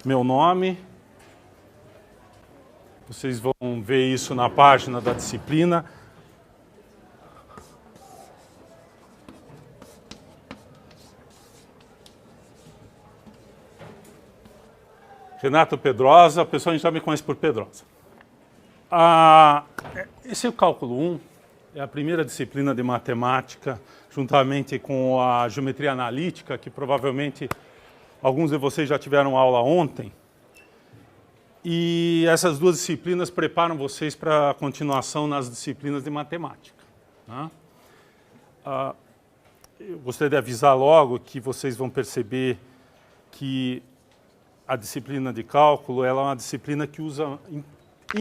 meu nome. Vocês vão ver isso na página da disciplina. Renato Pedrosa, o pessoal já me conhece por Pedrosa. Esse é o cálculo 1, é a primeira disciplina de matemática, juntamente com a geometria analítica, que provavelmente alguns de vocês já tiveram aula ontem. E essas duas disciplinas preparam vocês para a continuação nas disciplinas de matemática. Eu gostaria de avisar logo que vocês vão perceber que a disciplina de cálculo ela é uma disciplina que usa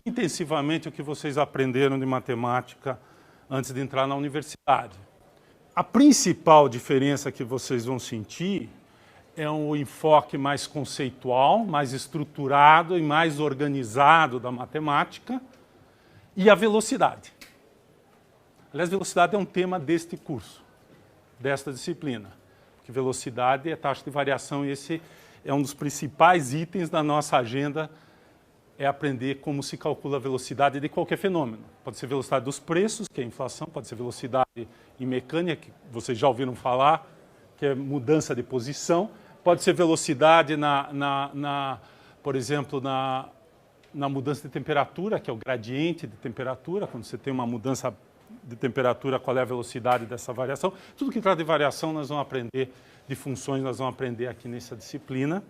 intensivamente o que vocês aprenderam de matemática antes de entrar na universidade. A principal diferença que vocês vão sentir é um enfoque mais conceitual, mais estruturado e mais organizado da matemática e a velocidade. Aliás, velocidade é um tema deste curso, desta disciplina, porque velocidade é taxa de variação e esse é um dos principais itens da nossa agenda, é aprender como se calcula a velocidade de qualquer fenômeno. Pode ser velocidade dos preços, que é a inflação, pode ser velocidade em mecânica, que vocês já ouviram falar, que é mudança de posição, pode ser velocidade, por exemplo, na mudança de temperatura, que é o gradiente de temperatura, quando você tem uma mudança de temperatura, qual é a velocidade dessa variação. Tudo que trata de variação nós vamos aprender, de funções nós vamos aprender aqui nessa disciplina.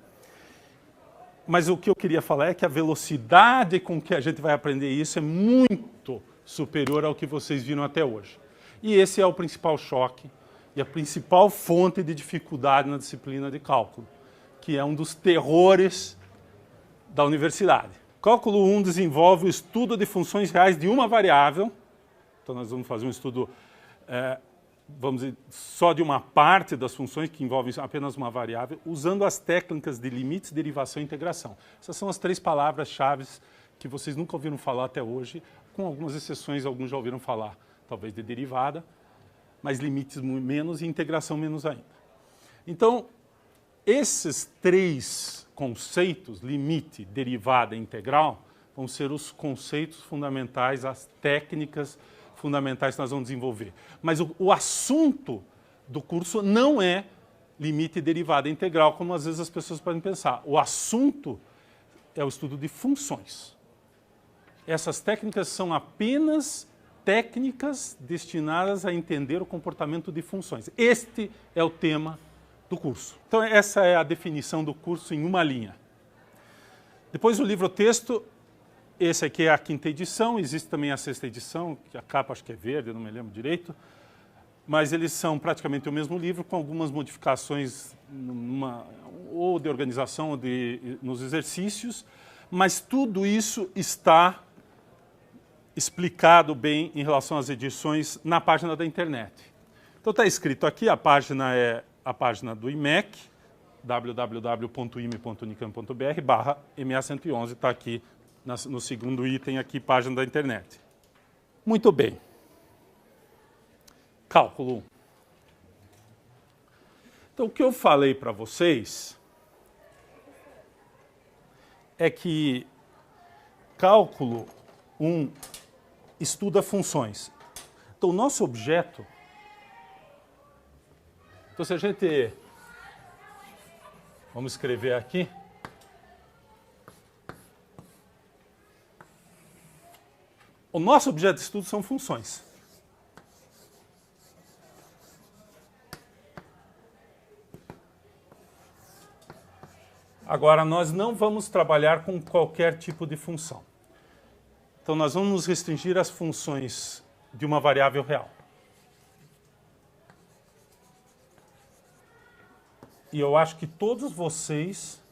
Mas o que eu queria falar é que a velocidade com que a gente vai aprender isso é muito superior ao que vocês viram até hoje. E esse é o principal choque e a principal fonte de dificuldade na disciplina de cálculo, que é um dos terrores da universidade. Cálculo 1 desenvolve o estudo de funções reais de uma variável. Então nós vamos fazer um estudo, vamos dizer, só de uma parte das funções que envolvem apenas uma variável, usando as técnicas de limites, derivação e integração. Essas são as três palavras-chave que vocês nunca ouviram falar até hoje, com algumas exceções, alguns já ouviram falar, talvez de derivada, mas limites menos e integração menos ainda. Então, esses três conceitos, limite, derivada e integral, vão ser os conceitos fundamentais, as técnicas fundamentais que nós vamos desenvolver. Mas o assunto do curso não é limite, derivada e integral, como às vezes as pessoas podem pensar. O assunto é o estudo de funções. Essas técnicas são apenas técnicas destinadas a entender o comportamento de funções. Este é o tema do curso. Então essa é a definição do curso em uma linha. Depois o livro-texto. Esse aqui é a 5ª edição, existe também a 6ª edição, que a capa acho que é verde, não me lembro direito, mas eles são praticamente o mesmo livro, com algumas modificações ou de organização ou nos exercícios, mas tudo isso está explicado bem em relação às edições na página da internet. Então está escrito aqui, a página é a página do IMEC, www.ime.unicamp.br/MA111, está aqui no segundo item aqui, página da internet. Muito bem. Cálculo 1. Então, o que eu falei para vocês é que cálculo 1 estuda funções. Então, o nosso objeto... Então, se a gente... Vamos escrever aqui. O nosso objeto de estudo são funções. Agora, nós não vamos trabalhar com qualquer tipo de função. Então, nós vamos nos restringir às funções de uma variável real. E eu acho que todos vocês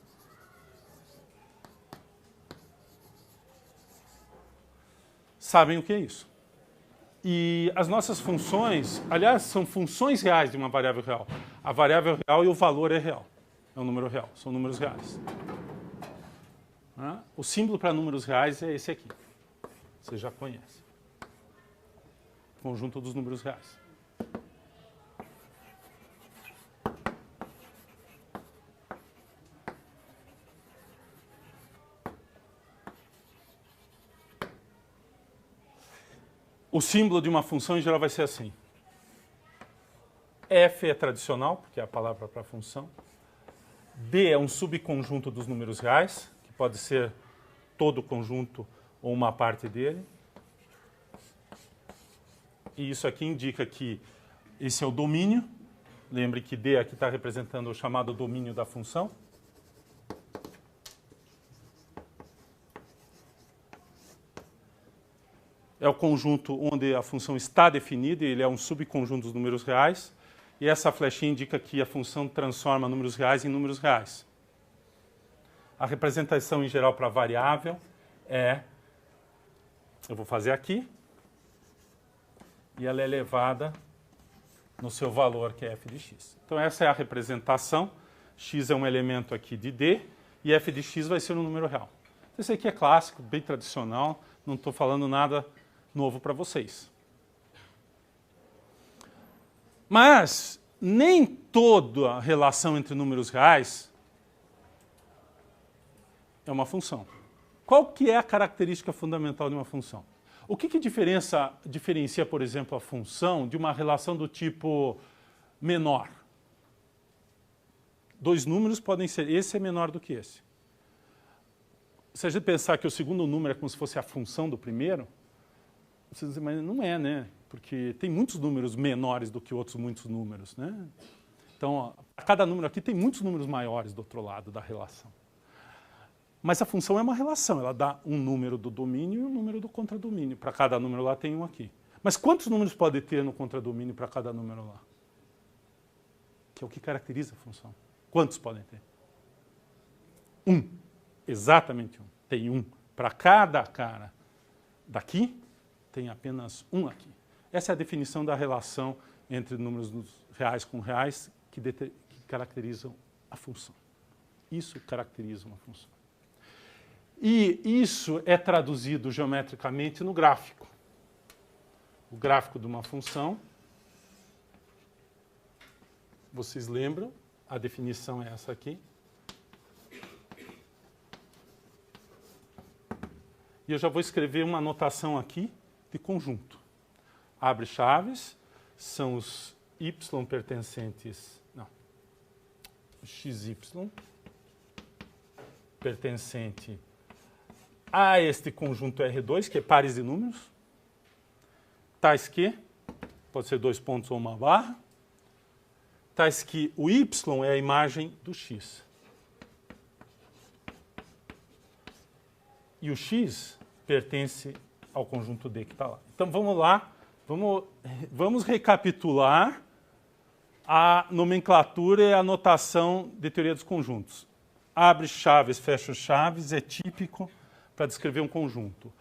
sabem o que é isso. E as nossas funções, aliás, são funções reais de uma variável real. A variável real e o valor é real. É um número real, são números reais. O símbolo para números reais é esse aqui. Você já conhece. Conjunto dos números reais. O símbolo de uma função, em geral, vai ser assim. F é tradicional, porque é a palavra para função. D é um subconjunto dos números reais, que pode ser todo o conjunto ou uma parte dele. E isso aqui indica que esse é o domínio. Lembre que D aqui está representando o chamado domínio da função. É o conjunto onde a função está definida, e ele é um subconjunto dos números reais. E essa flechinha indica que a função transforma números reais em números reais. A representação em geral para variável é... Eu vou fazer aqui. E ela é elevada no seu valor, que é f de x. Então essa é a representação. X é um elemento aqui de D, e f de x vai ser um número real. Então, isso aqui é clássico, bem tradicional, não estou falando nada novo para vocês. Mas nem toda a relação entre números reais é uma função. Qual que é a característica fundamental de uma função? O que diferencia, por exemplo, a função de uma relação do tipo menor? Dois números podem ser, esse é menor do que esse. Se a gente pensar que o segundo número é como se fosse a função do primeiro, você diz, mas não é, né? Porque tem muitos números menores do que outros muitos números, né? Então, a cada número aqui tem muitos números maiores do outro lado da relação. Mas a função é uma relação, ela dá um número do domínio e um número do contradomínio. Para cada número lá tem um aqui. Mas quantos números pode ter no contradomínio para cada número lá? Que é o que caracteriza a função. Quantos podem ter? Um. Exatamente um. Tem um. Para cada cara daqui, tem apenas um aqui. Essa é a definição da relação entre números reais com reais que caracterizam a função. Isso caracteriza uma função. E isso é traduzido geometricamente no gráfico. O gráfico de uma função, vocês lembram? A definição é essa aqui. E eu já vou escrever uma notação aqui de conjunto. Abre chaves, são os y pertencentes, não, o xy pertencente a este conjunto R2, que é pares de números, tais que, pode ser 2 pontos ou uma barra, tais que o y é a imagem do x. E o x pertence ao conjunto D que está lá. Então vamos lá, vamos recapitular a nomenclatura e a notação de teoria dos conjuntos. Abre chaves, fecha chaves, é típico para descrever um conjunto.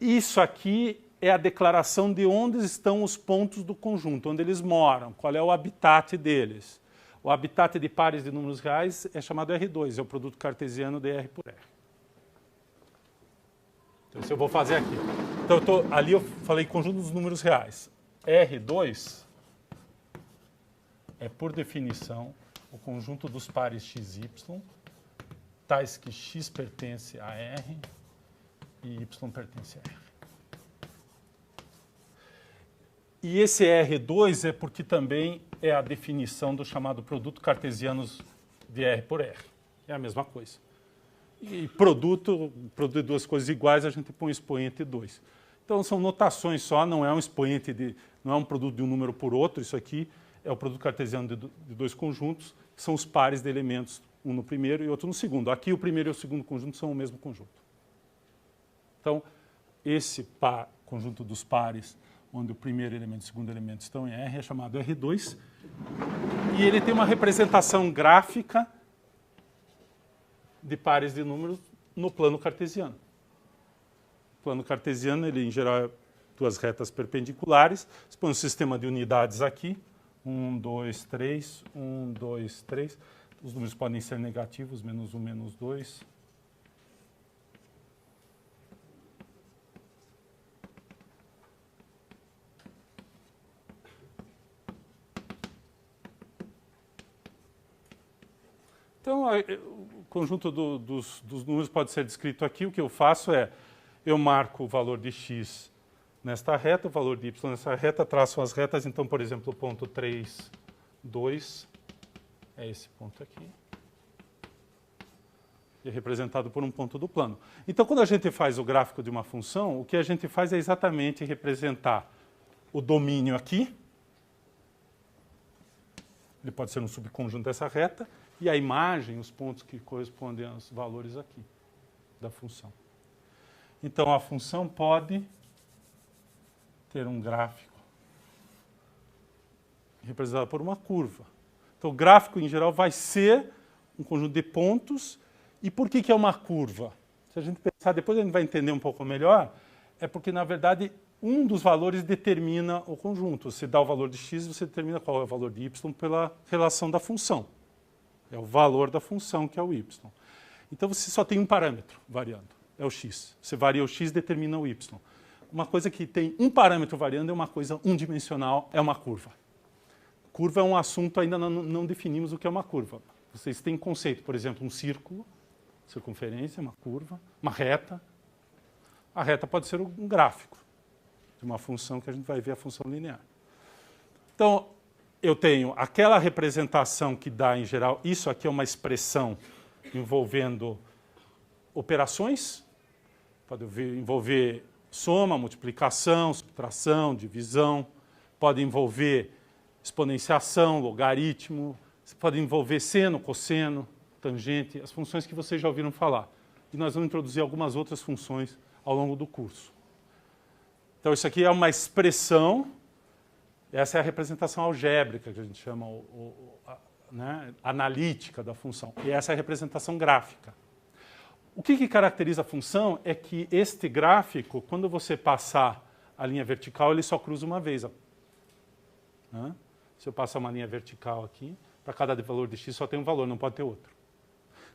Isso aqui é a declaração de onde estão os pontos do conjunto, onde eles moram, qual é o habitat deles. O habitat de pares de números reais é chamado R2, é o produto cartesiano de R por R. Então, isso eu vou fazer aqui. Então, ali eu falei conjunto dos números reais. R2 é, por definição, o conjunto dos pares XY, tais que X pertence a R e Y pertence a R. E esse R2 é porque também é a definição do chamado produto cartesiano de R por R. É a mesma coisa. E produto de duas coisas iguais, a gente põe expoente 2. Então são notações só, não é um expoente, não é um produto de um número por outro. Isso aqui é o produto cartesiano de dois conjuntos, que são os pares de elementos, um no primeiro e outro no segundo. Aqui o primeiro e o segundo conjunto são o mesmo conjunto. Então, esse conjunto dos pares, onde o primeiro elemento e o segundo elemento estão em R, é chamado R2. E ele tem uma representação gráfica de pares de números no plano cartesiano. O plano cartesiano, ele em geral é duas retas perpendiculares. Você põe um sistema de unidades aqui. 1, 2, 3, 1, 2, 3. Os números podem ser negativos, menos 1, menos 2. Então, o conjunto dos números pode ser descrito aqui. O que eu faço é, eu marco o valor de x nesta reta, o valor de y nessa reta, traçam as retas, então, por exemplo, o ponto 3, 2 é esse ponto aqui. E é representado por um ponto do plano. Então, quando a gente faz o gráfico de uma função, o que a gente faz é exatamente representar o domínio aqui, ele pode ser um subconjunto dessa reta, e a imagem, os pontos que correspondem aos valores aqui da função. Então, a função pode ter um gráfico representado por uma curva. Então, o gráfico, em geral, vai ser um conjunto de pontos. E por que é uma curva? Se a gente pensar, depois a gente vai entender um pouco melhor, é porque, na verdade, um dos valores determina o conjunto. Você dá o valor de x, você determina qual é o valor de y pela relação da função. É o valor da função, que é o y. Então, você só tem um parâmetro variando, é o x. Você varia o x, determina o y. Uma coisa que tem um parâmetro variando é uma coisa unidimensional, é uma curva. Curva é um assunto, ainda não definimos o que é uma curva. Vocês têm conceito, por exemplo, um círculo, circunferência, uma curva, uma reta. A reta pode ser um gráfico de uma função que a gente vai ver, a função linear. Então, eu tenho aquela representação que dá, em geral, isso aqui é uma expressão envolvendo operações, pode envolver soma, multiplicação, subtração, divisão, pode envolver exponenciação, logaritmo, pode envolver seno, cosseno, tangente, as funções que vocês já ouviram falar. E nós vamos introduzir algumas outras funções ao longo do curso. Então, isso aqui é uma expressão, essa é a representação algébrica, que a gente chama né, analítica da função. E essa é a representação gráfica. O que caracteriza a função é que este gráfico, quando você passar a linha vertical, ele só cruza uma vez. Né? Se eu passar uma linha vertical aqui, para cada valor de x só tem um valor, não pode ter outro.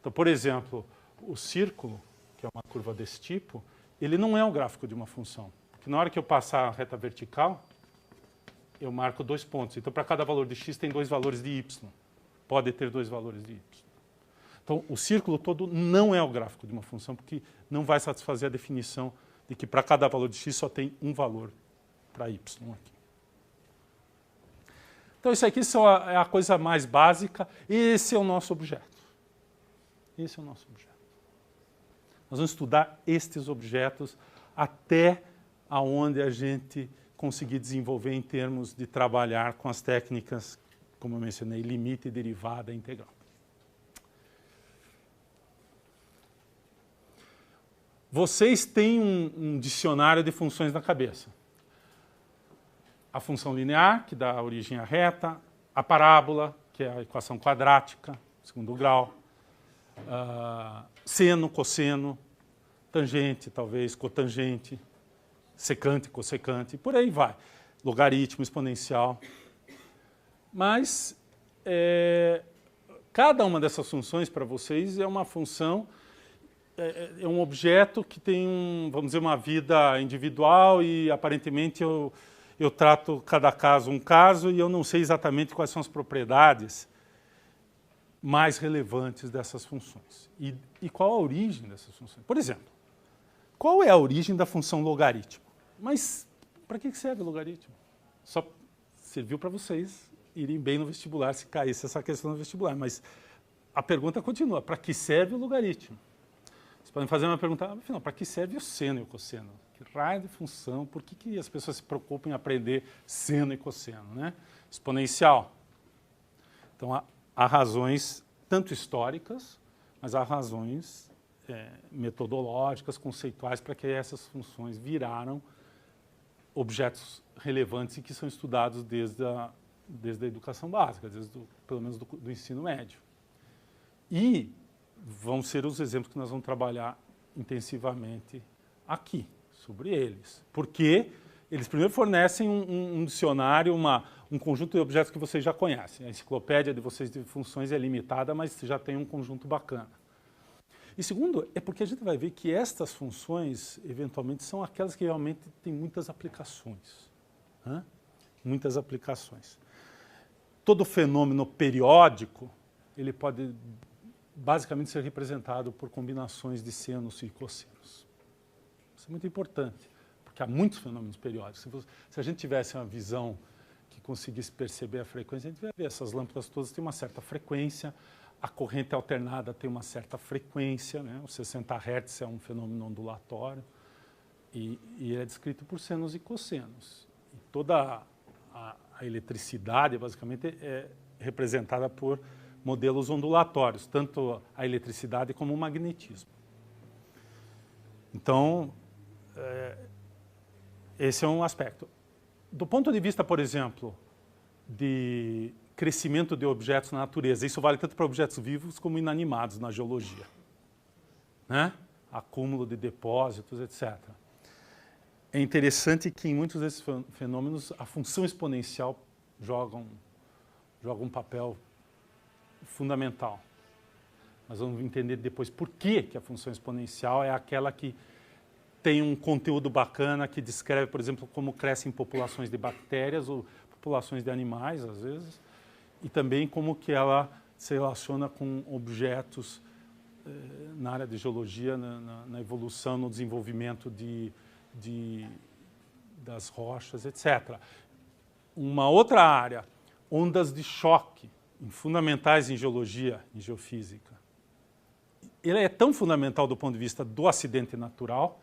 Então, por exemplo, o círculo, que é uma curva desse tipo, ele não é um gráfico de uma função. Porque na hora que eu passar a reta vertical, eu marco 2 pontos. Então, para cada valor de x tem 2 valores de y. Pode ter 2 valores de y. Então, o círculo todo não é o gráfico de uma função, porque não vai satisfazer a definição de que para cada valor de x só tem um valor para y aqui. Então, isso aqui é a coisa mais básica. Esse é o nosso objeto. Esse é o nosso objeto. Nós vamos estudar estes objetos até aonde a gente conseguir desenvolver em termos de trabalhar com as técnicas, como eu mencionei, limite, derivada e integral. Vocês têm um dicionário de funções na cabeça. A função linear, que dá origem à reta, a parábola, que é a equação quadrática, segundo grau, seno, cosseno, tangente, talvez, cotangente, secante, cossecante, por aí vai. Logaritmo, exponencial. Mas cada uma dessas funções para vocês é uma função, é um objeto que tem, vamos dizer, uma vida individual e aparentemente eu trato cada caso um caso e eu não sei exatamente quais são as propriedades mais relevantes dessas funções. E qual a origem dessas funções? Por exemplo, qual é a origem da função logaritmo? Mas para que serve o logaritmo? Só serviu para vocês irem bem no vestibular, se caísse essa questão no vestibular. Mas a pergunta continua, para que serve o logaritmo? Vocês podem fazer uma pergunta, afinal, para que serve o seno e o cosseno? Que raio de função? Por que as pessoas se preocupam em aprender seno e cosseno? Né? Exponencial. Então, há razões tanto históricas, mas há razões metodológicas, conceituais, para que essas funções viraram objetos relevantes e que são estudados desde a educação básica, pelo menos do ensino médio. E vão ser os exemplos que nós vamos trabalhar intensivamente aqui, sobre eles. Porque eles primeiro fornecem um dicionário, um conjunto de objetos que vocês já conhecem. A enciclopédia de vocês de funções é limitada, mas já tem um conjunto bacana. E segundo, é porque a gente vai ver que estas funções, eventualmente, são aquelas que realmente têm muitas aplicações. Né? Muitas aplicações. Todo fenômeno periódico, ele pode basicamente ser representado por combinações de senos e cossenos. Isso é muito importante, porque há muitos fenômenos periódicos. Se a gente tivesse uma visão que conseguisse perceber a frequência, a gente vai ver essas lâmpadas todas têm uma certa frequência, a corrente alternada tem uma certa frequência, né? Os 60 Hz é um fenômeno ondulatório, e é descrito por senos e cossenos. E toda a eletricidade, basicamente, é representada por modelos ondulatórios, tanto a eletricidade como o magnetismo. Então, esse é um aspecto. Do ponto de vista, por exemplo, de crescimento de objetos na natureza, isso vale tanto para objetos vivos como inanimados na geologia, né? Acúmulo de depósitos, etc. É interessante que em muitos desses fenômenos a função exponencial joga um papel fundamental. Nós vamos entender depois por que a função exponencial é aquela que tem um conteúdo bacana, que descreve, por exemplo, como crescem populações de bactérias ou populações de animais, às vezes, e também como que ela se relaciona com objetos na área de geologia, na evolução, no desenvolvimento das rochas, etc. Uma outra área, ondas de choque, fundamentais em geologia, em geofísica. Ele é tão fundamental do ponto de vista do acidente natural,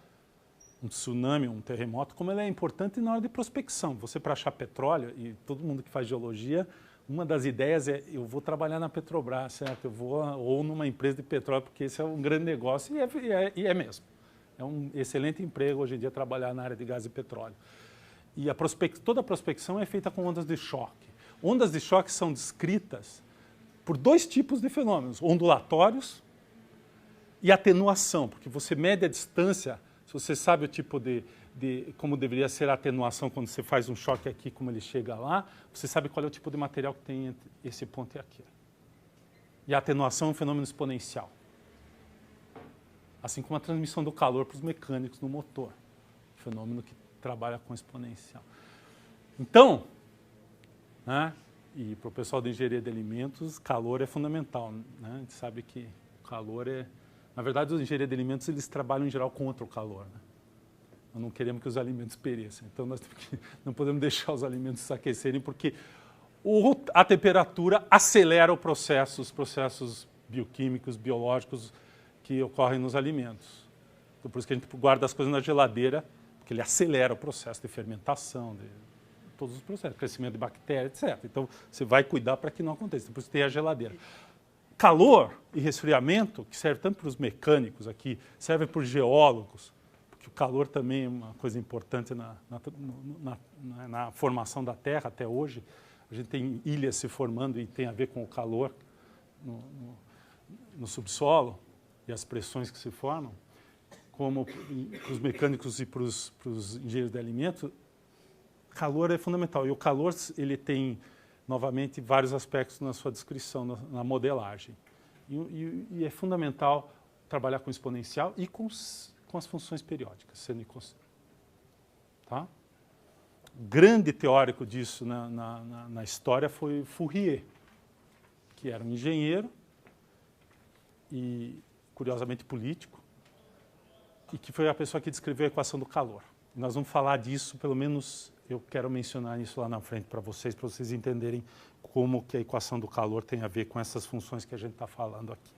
um tsunami, um terremoto, como ele é importante na hora de prospecção. Você, para achar petróleo, e todo mundo que faz geologia, uma das ideias é, eu vou trabalhar na Petrobras, certo? Eu vou, ou numa empresa de petróleo, porque esse é um grande negócio, e é mesmo. É um excelente emprego hoje em dia trabalhar na área de gás e petróleo. E toda a prospecção é feita com ondas de choque. Ondas de choque são descritas por dois tipos de fenômenos, ondulatórios e atenuação, porque você mede a distância, se você sabe o tipo de como deveria ser a atenuação quando você faz um choque aqui, como ele chega lá, você sabe qual é o tipo de material que tem entre esse ponto e aquele. E a atenuação é um fenômeno exponencial. Assim como a transmissão do calor para os mecânicos no motor, fenômeno que trabalha com exponencial. Então, né, e para o pessoal de engenharia de alimentos, calor é fundamental. Né? A gente sabe que o calor é... Na verdade, os engenheiros de alimentos eles trabalham em geral contra o calor. Né? Nós não queremos que os alimentos pereçam. Então, não podemos deixar os alimentos se aquecerem, porque a temperatura acelera os processos bioquímicos, biológicos que ocorrem nos alimentos. Então, por isso que a gente guarda as coisas na geladeira, porque ele acelera o processo de fermentação, de todos os processos, crescimento de bactérias, etc. Então, você vai cuidar para que não aconteça. Por isso tem a geladeira. Calor e resfriamento, que serve tanto para os mecânicos aqui, serve para os geólogos, porque o calor também é uma coisa importante na formação da Terra até hoje. A gente tem ilhas se formando e tem a ver com o calor no subsolo e as pressões que se formam. Como para os mecânicos e para os engenheiros de alimentos, calor é fundamental. E o calor ele tem, novamente, vários aspectos na sua descrição, na modelagem. E é fundamental trabalhar com exponencial e com as funções periódicas, seno e cosseno. Tá? Grande teórico disso na história foi Fourier, que era um engenheiro e, curiosamente, político, e que foi a pessoa que descreveu a equação do calor. E nós vamos falar disso, pelo menos eu quero mencionar isso lá na frente para vocês entenderem como que a equação do calor tem a ver com essas funções que a gente está falando aqui.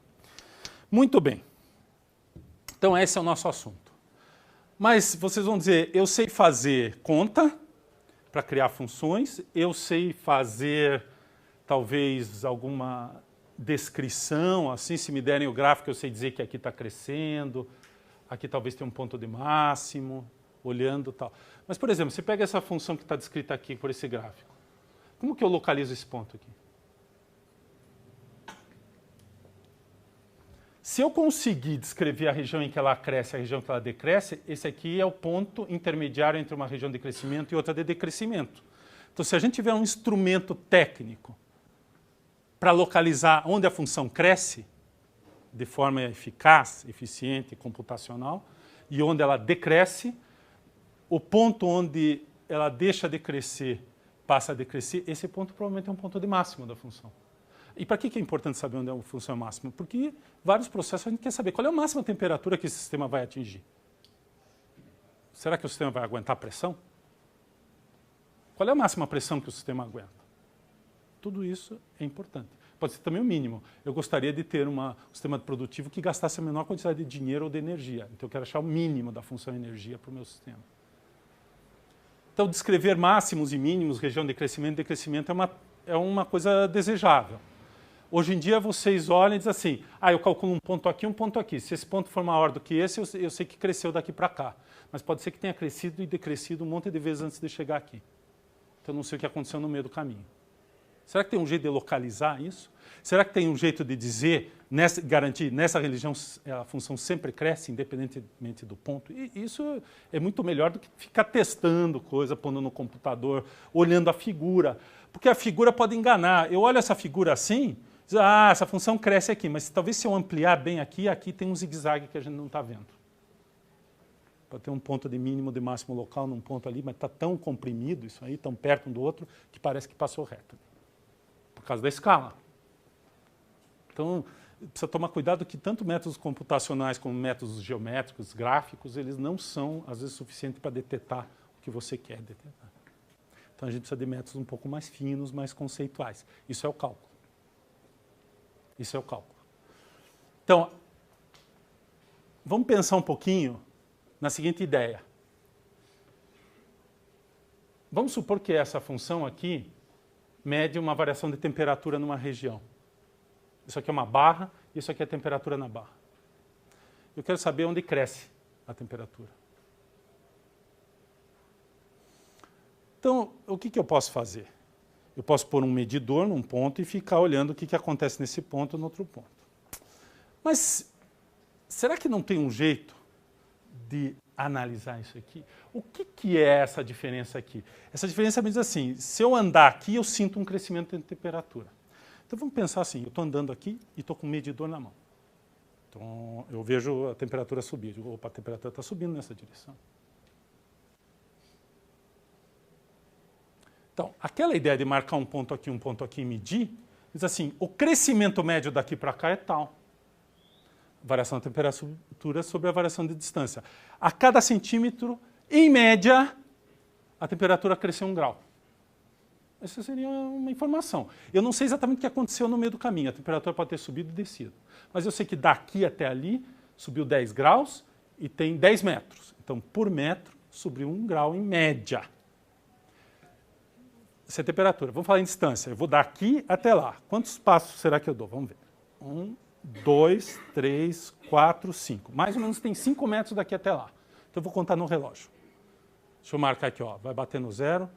Muito bem. Então, esse é o nosso assunto. Mas vocês vão dizer, eu sei fazer conta para criar funções, eu sei fazer, talvez, alguma descrição, assim, se me derem o gráfico, eu sei dizer que aqui está crescendo, aqui talvez tenha um ponto de máximo, olhando e tal. Mas, por exemplo, você pega essa função que está descrita aqui por esse gráfico. Como que eu localizo esse ponto aqui? Se eu conseguir descrever a região em que ela cresce e a região em que ela decresce, esse aqui é o ponto intermediário entre uma região de crescimento e outra de decrescimento. Então, se a gente tiver um instrumento técnico para localizar onde a função cresce, de forma eficaz, eficiente, computacional, e onde ela decresce, o ponto onde ela deixa de crescer, passa a decrescer, esse ponto provavelmente é um ponto de máximo da função. E para que é importante saber onde a função é máxima? Porque vários processos a gente quer saber qual é a máxima temperatura que esse sistema vai atingir. será que o sistema vai aguentar a pressão? Qual é a máxima pressão que o sistema aguenta? Tudo isso é importante. Pode ser também o mínimo. Eu gostaria de ter um sistema produtivo que gastasse a menor quantidade de dinheiro ou de energia. Então eu quero achar o mínimo da função energia para o meu sistema. Então descrever máximos e mínimos, região de crescimento e decrescimento é uma coisa desejável. Hoje em dia vocês olham e dizem assim, eu calculo um ponto aqui, um ponto aqui. Se esse ponto for maior do que esse, eu sei que cresceu daqui para cá. Mas pode ser que tenha crescido e decrescido um monte de vezes antes de chegar aqui. Então eu não sei o que aconteceu no meio do caminho. Será que tem um jeito de localizar isso? Será que tem um jeito de dizer, garantir, nessa religião a função sempre cresce, independentemente do ponto? E isso é muito melhor do que ficar testando coisa, pondo no computador, olhando a figura. Porque a figura pode enganar. Eu olho essa figura assim, digo, essa função cresce aqui, mas talvez se eu ampliar bem aqui tem um zigue-zague que a gente não está vendo. Pode ter um ponto de mínimo, de máximo local num ponto ali, mas está tão comprimido isso aí, tão perto um do outro, que parece que passou reto. Por causa da escala. Então, precisa tomar cuidado que tanto métodos computacionais como métodos geométricos, gráficos, eles não são, às vezes, suficientes para detectar o que você quer detectar. Então, a gente precisa de métodos um pouco mais finos, mais conceituais. Isso é o cálculo. Isso é o cálculo. Então, vamos pensar um pouquinho na seguinte ideia. Vamos supor que essa função aqui mede uma variação de temperatura numa região. Isso aqui é uma barra, isso aqui é a temperatura na barra. Eu quero saber onde cresce a temperatura. Então, o que eu posso fazer? Eu posso pôr um medidor num ponto e ficar olhando o que acontece nesse ponto ou no outro ponto. Mas será que não tem um jeito de analisar isso aqui? O que é essa diferença aqui? Essa diferença me diz assim, se eu andar aqui, eu sinto um crescimento de temperatura. Então vamos pensar assim, eu estou andando aqui e estou com um medidor na mão. Então eu vejo a temperatura subir. Eu digo, opa, a temperatura está subindo nessa direção. Então, aquela ideia de marcar um ponto aqui e medir, diz assim, o crescimento médio daqui para cá é tal. Variação da temperatura sobre a variação de distância. A cada centímetro, em média, a temperatura cresceu 1 grau. Essa seria uma informação. Eu não sei exatamente o que aconteceu no meio do caminho. A temperatura pode ter subido e descido. Mas eu sei que daqui até ali subiu 10 graus e tem 10 metros. Então, por metro, subiu 1 grau em média. Essa é a temperatura. Vamos falar em distância. Eu vou daqui até lá. Quantos passos será que eu dou? Vamos ver. 1, 2, 3, 4, 5. Mais ou menos tem 5 metros daqui até lá. Então eu vou contar no relógio. Deixa eu marcar aqui, ó. Vai bater no 0.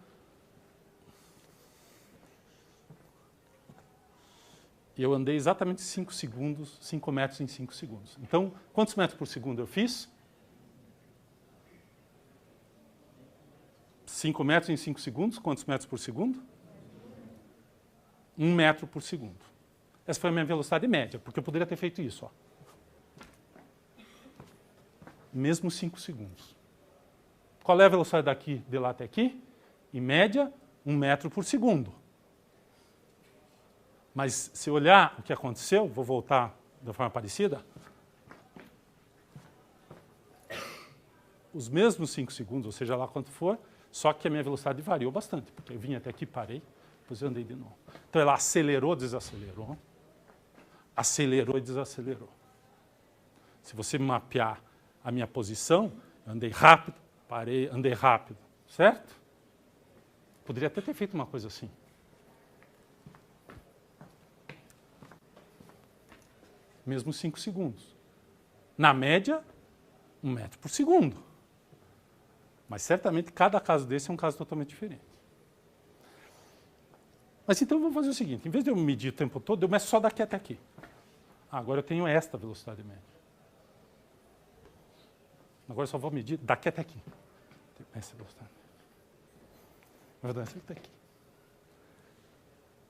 E eu andei exatamente 5 segundos, 5 metros em 5 segundos. Então, quantos metros por segundo eu fiz? 5 metros em 5 segundos. Quantos metros por segundo? 1 metro por segundo. Essa foi a minha velocidade média, porque eu poderia ter feito isso. Ó. Mesmo 5 segundos. Qual é a velocidade daqui, de lá até aqui? Em média, 1 metro por segundo. Mas se olhar o que aconteceu, vou voltar da forma parecida. Os mesmos 5 segundos, ou seja lá quanto for, só que a minha velocidade variou bastante, porque eu vim até aqui, parei, depois eu andei de novo. Então ela acelerou, desacelerou. Acelerou e desacelerou. Se você mapear a minha posição, eu andei rápido, parei, andei rápido, certo? Poderia até ter feito uma coisa assim. Mesmo 5 segundos. Na média, 1 metro por segundo. Mas certamente cada caso desse é um caso totalmente diferente. Mas então eu vou fazer o seguinte, em vez de eu medir o tempo todo, eu meço só daqui até aqui. Agora eu tenho esta velocidade média. Agora eu só vou medir daqui até aqui. Essa velocidade. Na verdade, até aqui.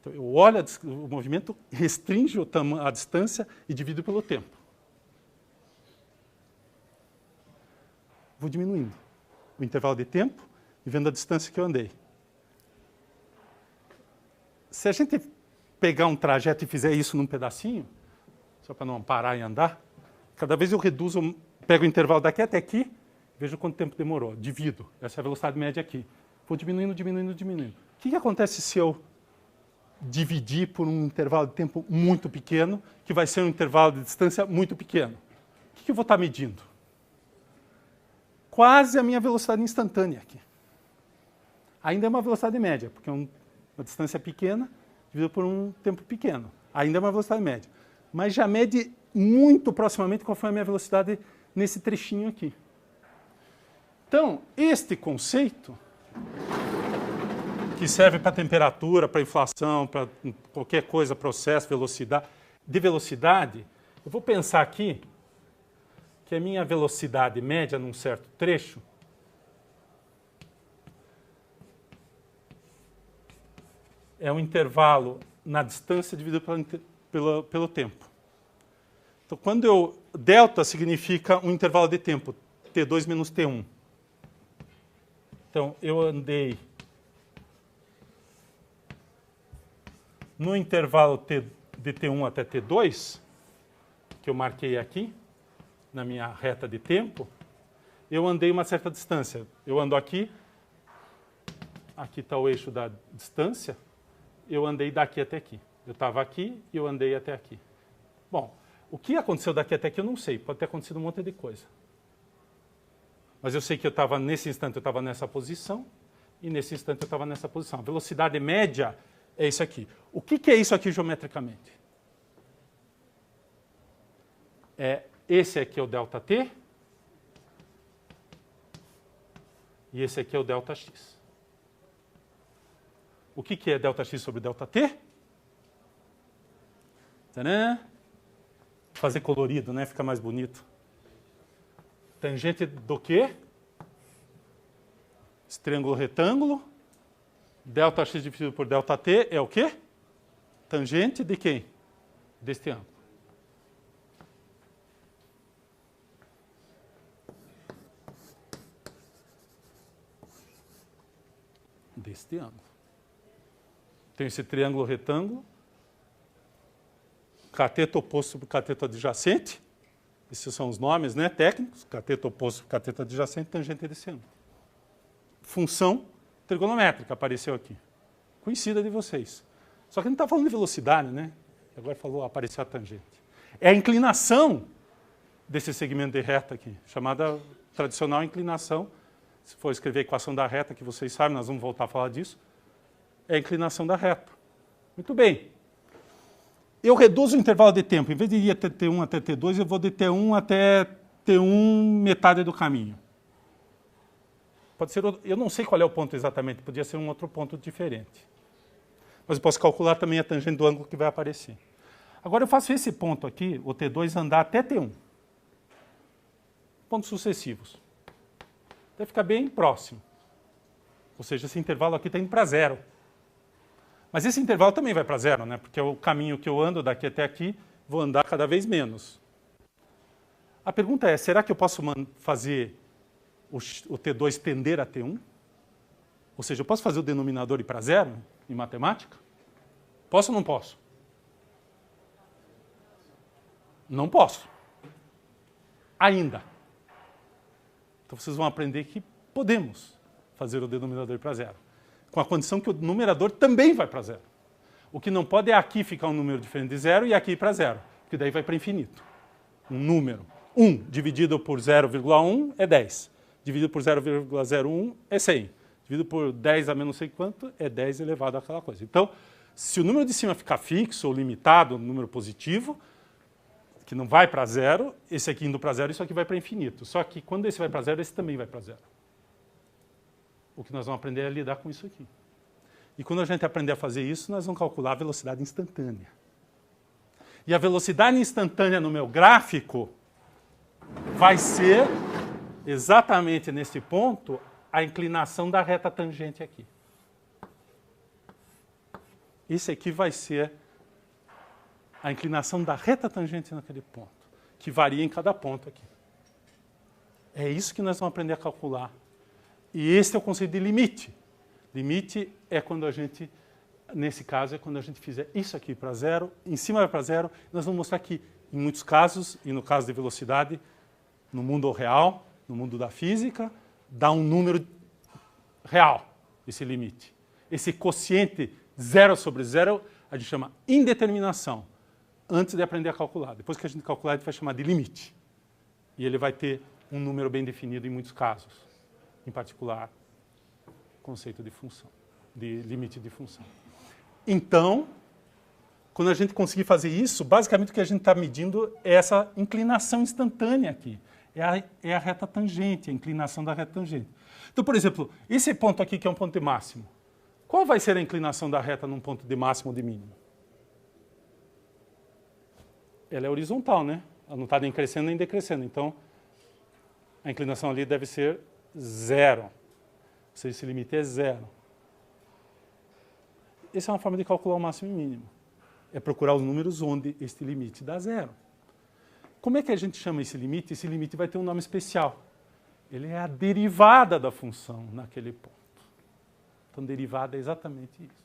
Então, eu olho o movimento, restringe a distância e divido pelo tempo. Vou diminuindo o intervalo de tempo e vendo a distância que eu andei. Se a gente pegar um trajeto e fizer isso num pedacinho, só para não parar e andar, cada vez eu reduzo, pego o intervalo daqui até aqui, Veja quanto tempo demorou. Divido. Essa é a velocidade média aqui. Vou diminuindo, diminuindo, diminuindo. O que acontece se eu dividir por um intervalo de tempo muito pequeno, que vai ser um intervalo de distância muito pequeno? O que eu vou estar medindo? Quase a minha velocidade instantânea aqui. Ainda é uma velocidade média, porque é uma distância pequena dividida por um tempo pequeno. Ainda é uma velocidade média. Mas já mede muito proximamente qual foi a minha velocidade nesse trechinho aqui. Então, este conceito, que serve para temperatura, para inflação, para qualquer coisa, processo, velocidade, eu vou pensar aqui que a minha velocidade média num certo trecho é um intervalo na distância dividido pelo tempo. Então, quando delta significa um intervalo de tempo, T2 menos T1. Então, eu andei no intervalo de T1 até T2, que eu marquei aqui, na minha reta de tempo, eu andei uma certa distância. Eu ando aqui está o eixo da distância, eu andei daqui até aqui. Eu estava aqui e eu andei até aqui. Bom, o que aconteceu daqui até aqui eu não sei, pode ter acontecido um monte de coisa. Mas eu sei que nesse instante eu estava nessa posição, e nesse instante eu estava nessa posição. A velocidade média é isso aqui. O que é isso aqui geometricamente? Esse aqui é o ΔT, e esse aqui é o ΔX. O que é ΔX sobre ΔT? Tadã! Fazer colorido, né? Fica mais bonito. Tangente do quê? Esse triângulo retângulo. ΔX dividido por ΔT é o quê? Tangente de quem? Deste ângulo. Deste ângulo. Tem esse triângulo retângulo. Cateto oposto sobre cateto adjacente. Esses são os nomes, né, técnicos. Cateto oposto sobre cateto adjacente, tangente desse ângulo. Função trigonométrica apareceu aqui. Conhecida de vocês. Só que não está falando de velocidade, né? Agora apareceu a tangente. É a inclinação desse segmento de reta aqui, chamada tradicional inclinação. Se for escrever a equação da reta, que vocês sabem, nós vamos voltar a falar disso. É a inclinação da reta. Muito bem. Eu reduzo o intervalo de tempo. Em vez de ir até T1 até T2, eu vou de T1 até T1 metade do caminho. Pode ser, eu não sei qual é o ponto exatamente, podia ser um outro ponto diferente. Mas eu posso calcular também a tangente do ângulo que vai aparecer. Agora eu faço esse ponto aqui, o T2, andar até T1. Pontos sucessivos. Até ficar bem próximo. Ou seja, esse intervalo aqui está indo para zero. Mas esse intervalo também vai para zero, né? Porque é o caminho que eu ando daqui até aqui, vou andar cada vez menos. A pergunta é, será que eu posso fazer o T2 tender a T1? Ou seja, eu posso fazer o denominador ir para zero em matemática? Posso ou não posso? Não posso. Ainda. Então vocês vão aprender que podemos fazer o denominador ir para zero. Com a condição que o numerador também vai para zero. O que não pode é aqui ficar um número diferente de zero e aqui ir para zero, porque daí vai para infinito. Um número. 1 dividido por 0,1 é 10. Dividido por 0,01 é 100. Dividido por 10 a menos não sei quanto é 10 elevado àquela coisa. Então, se o número de cima ficar fixo ou limitado, um número positivo, que não vai para zero, esse aqui indo para zero, isso aqui vai para infinito. Só que quando esse vai para zero, esse também vai para zero. O que nós vamos aprender é lidar com isso aqui. E quando a gente aprender a fazer isso, nós vamos calcular a velocidade instantânea. E a velocidade instantânea no meu gráfico vai ser, exatamente nesse ponto, a inclinação da reta tangente aqui. Esse aqui vai ser a inclinação da reta tangente naquele ponto, que varia em cada ponto aqui. É isso que nós vamos aprender a calcular. E esse é o conceito de limite. Limite é quando a gente, nesse caso, é quando a gente fizer isso aqui para zero, em cima vai para zero. Nós vamos mostrar que, em muitos casos, e no caso de velocidade, no mundo real, no mundo da física, dá um número real, esse limite. Esse quociente 0 sobre 0, a gente chama indeterminação, antes de aprender a calcular. Depois que a gente calcular, a gente vai chamar de limite. E ele vai ter um número bem definido em muitos casos. Em particular, conceito de função, de limite de função. Então, quando a gente conseguir fazer isso, basicamente o que a gente está medindo é essa inclinação instantânea aqui. É a reta tangente, a inclinação da reta tangente. Então, por exemplo, esse ponto aqui que é um ponto de máximo, qual vai ser a inclinação da reta num ponto de máximo ou de mínimo? Ela é horizontal, né? Ela não está nem crescendo nem decrescendo. Então, a inclinação ali deve ser 0. Ou seja, esse limite é 0. Essa é uma forma de calcular o máximo e o mínimo. É procurar os números onde este limite dá 0. Como é que a gente chama esse limite? Esse limite vai ter um nome especial. Ele é a derivada da função naquele ponto. Então, derivada é exatamente isso.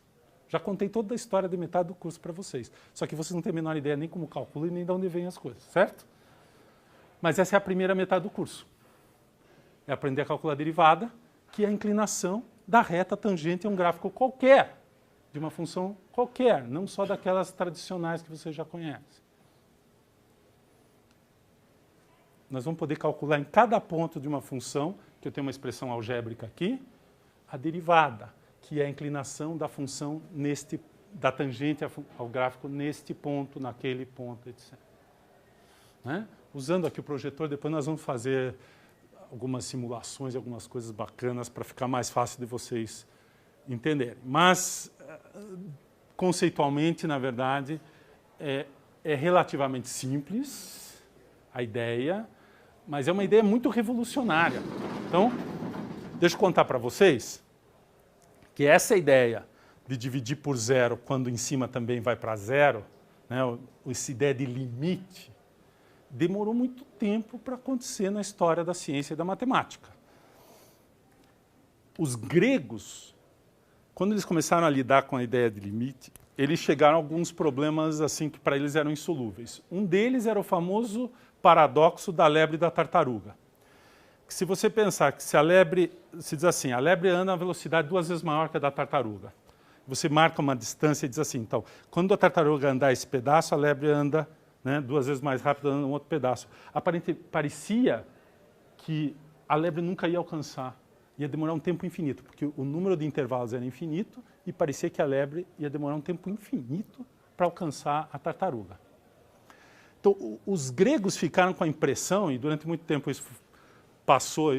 Já contei toda a história de metade do curso para vocês. Só que vocês não têm a menor ideia nem como calcula e nem de onde vêm as coisas, certo? Mas essa é a primeira metade do curso. É aprender a calcular a derivada, que é a inclinação da reta tangente a um gráfico qualquer, de uma função qualquer, não só daquelas tradicionais que vocês já conhecem. Nós vamos poder calcular em cada ponto de uma função, que eu tenho uma expressão algébrica aqui, a derivada, que é a inclinação da função da tangente ao gráfico neste ponto, naquele ponto, etc. Né? Usando aqui o projetor, depois nós vamos fazer algumas simulações, algumas coisas bacanas para ficar mais fácil de vocês entenderem. Mas, conceitualmente, na verdade, é relativamente simples a ideia, mas é uma ideia muito revolucionária. Então, deixa eu contar para vocês que essa ideia de dividir por 0 quando em cima também vai para 0, né, essa ideia de limite, demorou muito tempo para acontecer na história da ciência e da matemática. Os gregos, quando eles começaram a lidar com a ideia de limite, eles chegaram a alguns problemas assim que para eles eram insolúveis. Um deles era o famoso paradoxo da lebre e da tartaruga. Que se você pensar que se a lebre, se diz assim, a lebre anda a uma velocidade 2 vezes maior que a da tartaruga. Você marca uma distância e diz assim, então, quando a tartaruga andar esse pedaço, a lebre anda, né, 2 vezes mais rápido andando um outro pedaço. Parecia que a lebre nunca ia alcançar, ia demorar um tempo infinito, porque o número de intervalos era infinito e parecia que a lebre ia demorar um tempo infinito para alcançar a tartaruga. Então, os gregos ficaram com a impressão, e durante muito tempo isso passou,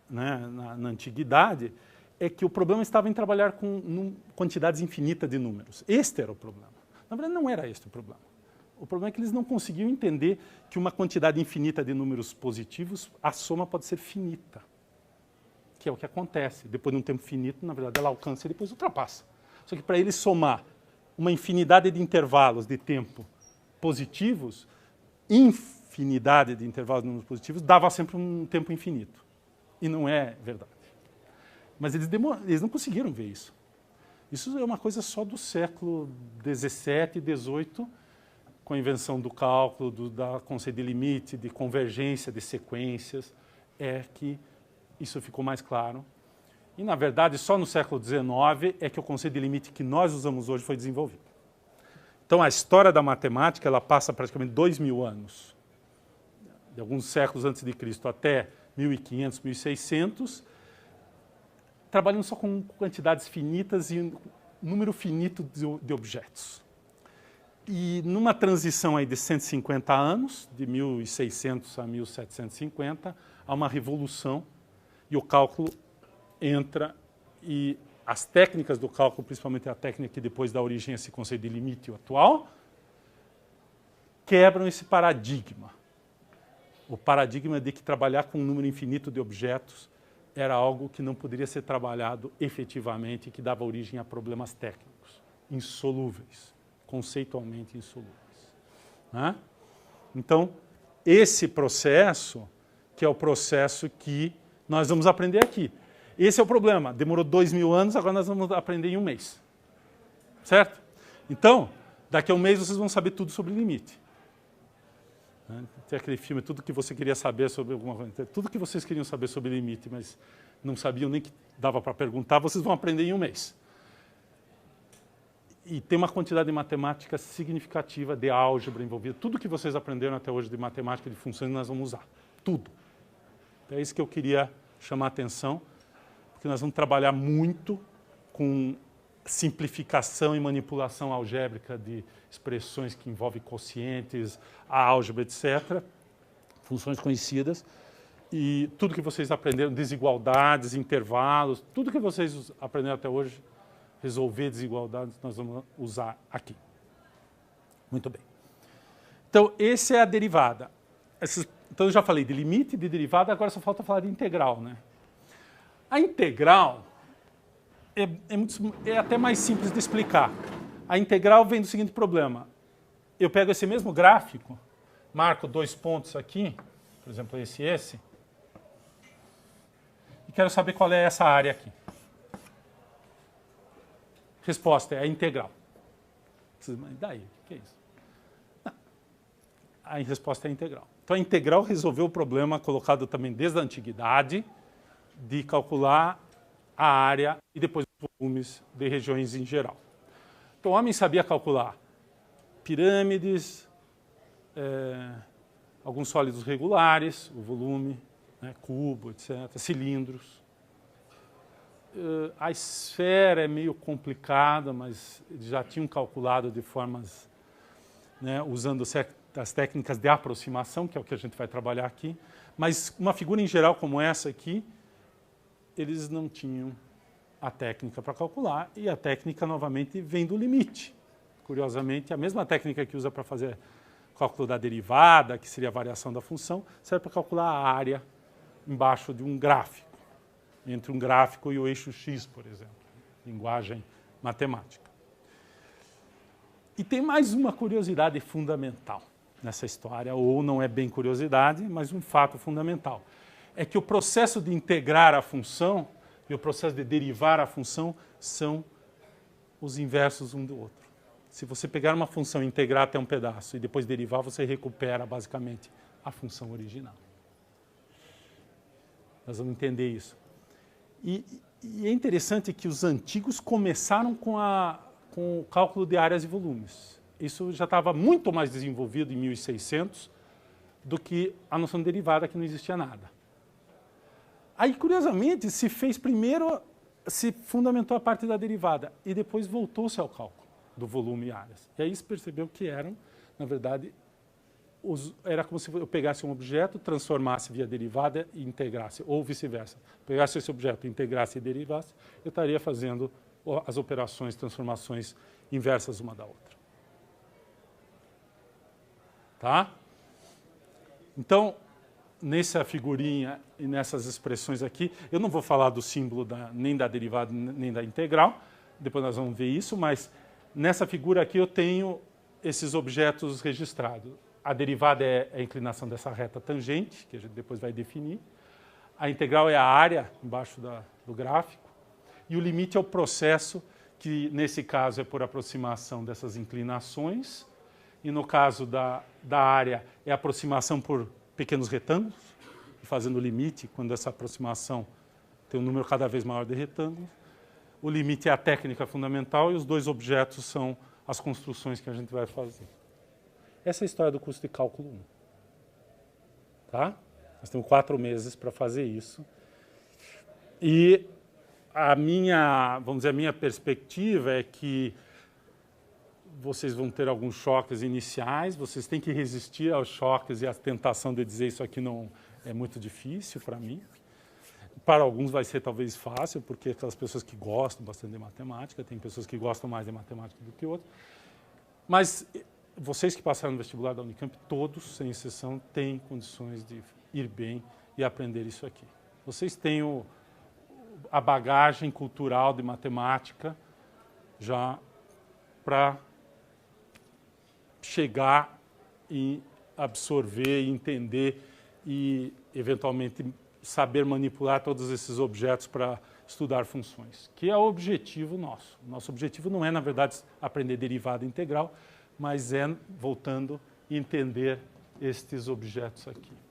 né, na antiguidade, é que o problema estava em trabalhar com quantidades infinitas de números. Este era o problema. Na verdade, não era este o problema. O problema é que eles não conseguiam entender que uma quantidade infinita de números positivos, a soma pode ser finita. Que é o que acontece. Depois de um tempo finito, na verdade, ela alcança e depois ultrapassa. Só que para eles somar uma infinidade de intervalos de tempo positivos, infinidade de intervalos de números positivos, dava sempre um tempo infinito. E não é verdade. Mas eles não conseguiram ver isso. Isso é uma coisa só do século XVII e XVIII, com a invenção do cálculo, da conceito de limite, de convergência de sequências, é que isso ficou mais claro. E, na verdade, só no século XIX é que o conceito de limite que nós usamos hoje foi desenvolvido. Então, a história da matemática ela passa praticamente 2.000 anos, de alguns séculos antes de Cristo até 1500, 1600, trabalhando só com quantidades finitas e número finito de objetos. E numa transição aí de 150 anos, de 1600 a 1750, há uma revolução e o cálculo entra e as técnicas do cálculo, principalmente a técnica que depois dá origem a esse conceito de limite atual, quebram esse paradigma. O paradigma de que trabalhar com um número infinito de objetos era algo que não poderia ser trabalhado efetivamente e que dava origem a problemas técnicos, insolúveis, conceitualmente insolúveis. Né? Então, esse processo, que é o processo que nós vamos aprender aqui. Esse é o problema. Demorou 2.000 anos, agora nós vamos aprender em um mês. Certo? Então, daqui a um mês vocês vão saber tudo sobre limite. Né? Tem aquele filme, tudo que você queria saber sobre alguma coisa, tudo que vocês queriam saber sobre limite, mas não sabiam nem que dava para perguntar, vocês vão aprender em um mês. E tem uma quantidade de matemática significativa, de álgebra envolvida. Tudo que vocês aprenderam até hoje de matemática de funções, nós vamos usar. Tudo. É isso que eu queria chamar a atenção, porque nós vamos trabalhar muito com simplificação e manipulação algébrica de expressões que envolvem quocientes, a álgebra, etc. Funções conhecidas. E tudo que vocês aprenderam, desigualdades, intervalos, tudo que vocês aprenderam até hoje, resolver desigualdades, nós vamos usar aqui. Muito bem. Então, essa é a derivada. Então, eu já falei de limite, de derivada, agora só falta falar de integral, né? A integral é até mais simples de explicar. A integral vem do seguinte problema. Eu pego esse mesmo gráfico, marco 2 pontos aqui, por exemplo, esse, e quero saber qual é essa área aqui. Resposta é a integral. E daí? O que é isso? Não. A resposta é a integral. Então, a integral resolveu o problema colocado também desde a antiguidade de calcular a área e depois os volumes de regiões em geral. Então, o homem sabia calcular pirâmides, alguns sólidos regulares, o volume, né, cubo, etc., cilindros. A esfera é meio complicada, mas eles já tinham calculado de formas, né, usando certas técnicas de aproximação, que é o que a gente vai trabalhar aqui. Mas uma figura em geral como essa aqui, eles não tinham a técnica para calcular, e a técnica, novamente, vem do limite. Curiosamente, a mesma técnica que usa para fazer cálculo da derivada, que seria a variação da função, serve para calcular a área embaixo de um gráfico, entre um gráfico e o eixo x, por exemplo, linguagem matemática. E tem mais uma curiosidade fundamental nessa história, ou não é bem curiosidade, mas um fato fundamental. É que o processo de integrar a função e o processo de derivar a função são os inversos um do outro. Se você pegar uma função e integrar até um pedaço e depois derivar, você recupera basicamente a função original. Nós vamos entender isso. E é interessante que os antigos começaram com o cálculo de áreas e volumes. Isso já estava muito mais desenvolvido em 1600 do que a noção de derivada, que não existia nada. Aí, curiosamente, se fez primeiro, se fundamentou a parte da derivada e depois voltou-se ao cálculo do volume e áreas. E aí se percebeu que eram, na verdade, era como se eu pegasse um objeto, transformasse via derivada e integrasse, ou vice-versa. Pegasse esse objeto, integrasse e derivasse, eu estaria fazendo as operações, transformações inversas uma da outra. Tá? Então, nessa figurinha e nessas expressões aqui, eu não vou falar do símbolo nem da derivada nem da integral, depois nós vamos ver isso, mas nessa figura aqui eu tenho esses objetos registrados. A derivada é a inclinação dessa reta tangente, que a gente depois vai definir. A integral é a área embaixo do gráfico. E o limite é o processo, que nesse caso é por aproximação dessas inclinações. E no caso da área é a aproximação por pequenos retângulos, fazendo o limite, quando essa aproximação tem um número cada vez maior de retângulos. O limite é a técnica fundamental e os dois objetos são as construções que a gente vai fazer. Essa é a história do curso de cálculo 1. Tá? Nós temos 4 meses para fazer isso. E a minha perspectiva é que vocês vão ter alguns choques iniciais, vocês têm que resistir aos choques e à tentação de dizer isso aqui não é muito difícil para mim. Para alguns vai ser talvez fácil, porque aquelas pessoas que gostam bastante de matemática, tem pessoas que gostam mais de matemática do que outras. Mas vocês que passaram no vestibular da Unicamp, todos, sem exceção, têm condições de ir bem e aprender isso aqui. Vocês têm a bagagem cultural de matemática já para chegar e absorver, e entender e, eventualmente, saber manipular todos esses objetos para estudar funções, que é o objetivo nosso. Nosso objetivo não é, na verdade, aprender derivada integral, mas é, voltando, entender estes objetos aqui.